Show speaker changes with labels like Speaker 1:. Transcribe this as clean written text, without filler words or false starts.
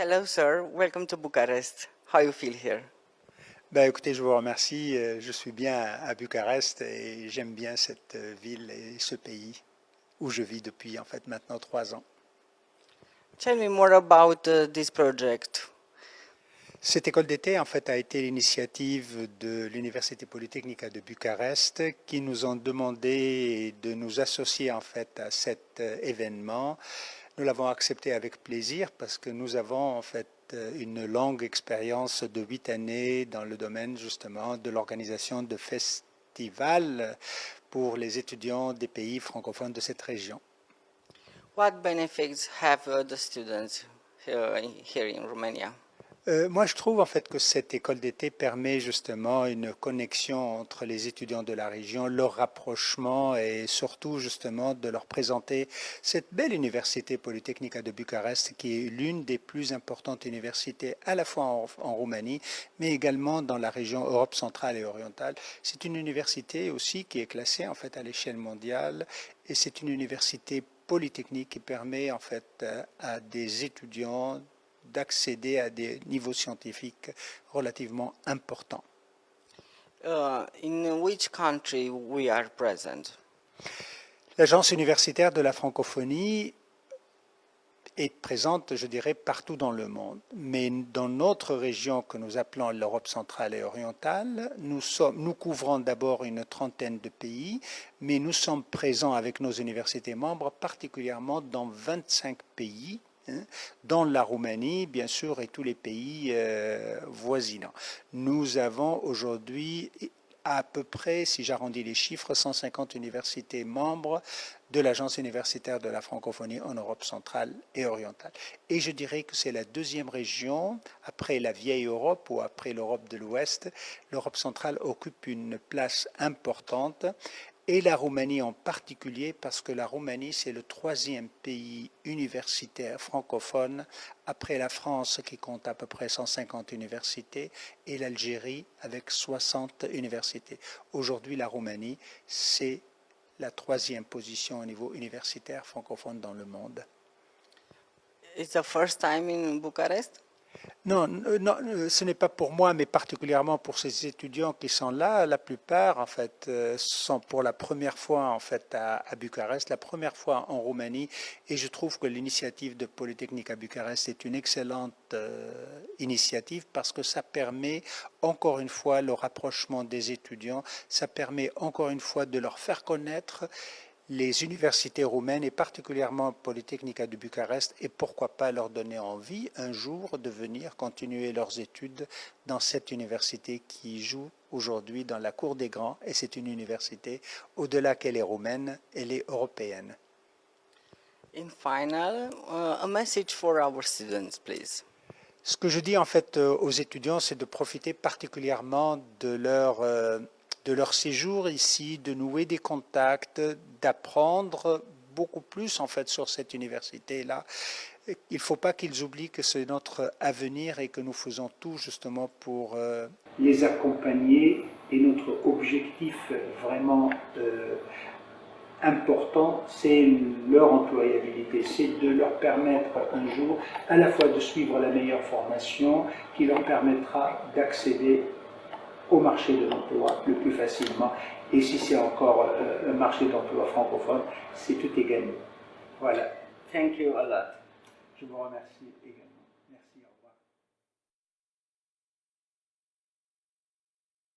Speaker 1: Hello, sir. Welcome to Bucharest. How you feel here?
Speaker 2: Ben, écoutez, je vous remercie. Je suis bien à Bucarest et j'aime bien cette ville et ce pays où je vis depuis en fait maintenant 3 ans.
Speaker 1: Tell me more about this project.
Speaker 2: Cette école d'été en fait a été l'initiative de l'Université Polytechnica de Bucarest qui nous ont demandé de nous associer en fait à cet événement. Nous l'avons accepté avec plaisir parce que nous avons en fait une longue expérience de 8 années dans le domaine justement de l'organisation de festivals pour les étudiants des pays francophones de cette région.
Speaker 1: What benefits have the students here in Romania?
Speaker 2: Moi, je trouve en fait que cette école d'été permet justement une connexion entre les étudiants de la région, leur rapprochement et surtout justement de leur présenter cette belle université Polytechnica de Bucarest qui est l'une des plus importantes universités à la fois en Roumanie mais également dans la région Europe centrale et orientale. C'est une université aussi qui est classée en fait à l'échelle mondiale et c'est une université polytechnique qui permet en fait à des étudiants d'accéder à des niveaux scientifiques relativement importants.
Speaker 1: In which country we are present?
Speaker 2: L'Agence universitaire de la francophonie est présente, je dirais, partout dans le monde. Mais dans notre région que nous appelons l'Europe centrale et orientale, nous couvrons d'abord une trentaine de pays, mais nous sommes présents avec nos universités membres, particulièrement dans 25 pays, dans la Roumanie, bien sûr, et tous les pays voisinants. Nous avons aujourd'hui à peu près, si j'arrondis les chiffres, 150 universités membres de l'Agence universitaire de la francophonie en Europe centrale et orientale. Et je dirais que c'est la deuxième région, après la vieille Europe ou après l'Europe de l'Ouest. L'Europe centrale occupe une place importante et la Roumanie en particulier parce que la Roumanie c'est le troisième pays universitaire francophone après la France qui compte à peu près 150 universités et l'Algérie avec 60 universités. Aujourd'hui la Roumanie c'est la troisième position au niveau universitaire francophone dans le monde.
Speaker 1: It's the first time in Bucharest?
Speaker 2: Non, non, ce n'est pas pour moi, mais particulièrement pour ces étudiants qui sont là. La plupart, en fait, sont pour la première fois, en fait, à Bucarest, la première fois en Roumanie. Et je trouve que l'initiative de Polytechnique à Bucarest est une excellente initiative parce que ça permet, encore une fois, le rapprochement des étudiants. Ça permet, encore une fois, de leur faire connaître les universités roumaines et particulièrement Polytechnica de Bucarest et pourquoi pas leur donner envie un jour de venir continuer leurs études dans cette université qui joue aujourd'hui dans la cour des grands et c'est une université au-delà qu'elle est roumaine, elle est européenne.
Speaker 1: In final, a message for our students, please.
Speaker 2: Ce que je dis en fait aux étudiants, c'est de profiter particulièrement de leur séjour ici, de nouer des contacts, d'apprendre beaucoup plus en fait sur cette université-là. Il ne faut pas qu'ils oublient que c'est notre avenir et que nous faisons tout justement pour les accompagner et notre objectif vraiment important, c'est leur employabilité, c'est de leur permettre un jour à la fois de suivre la meilleure formation qui leur permettra d'accéder au marché de l'emploi le plus facilement. Et si c'est encore un marché d'emploi francophone, c'est tout est gagné. Voilà.
Speaker 1: Thank you a lot.
Speaker 2: Je vous remercie également. Merci.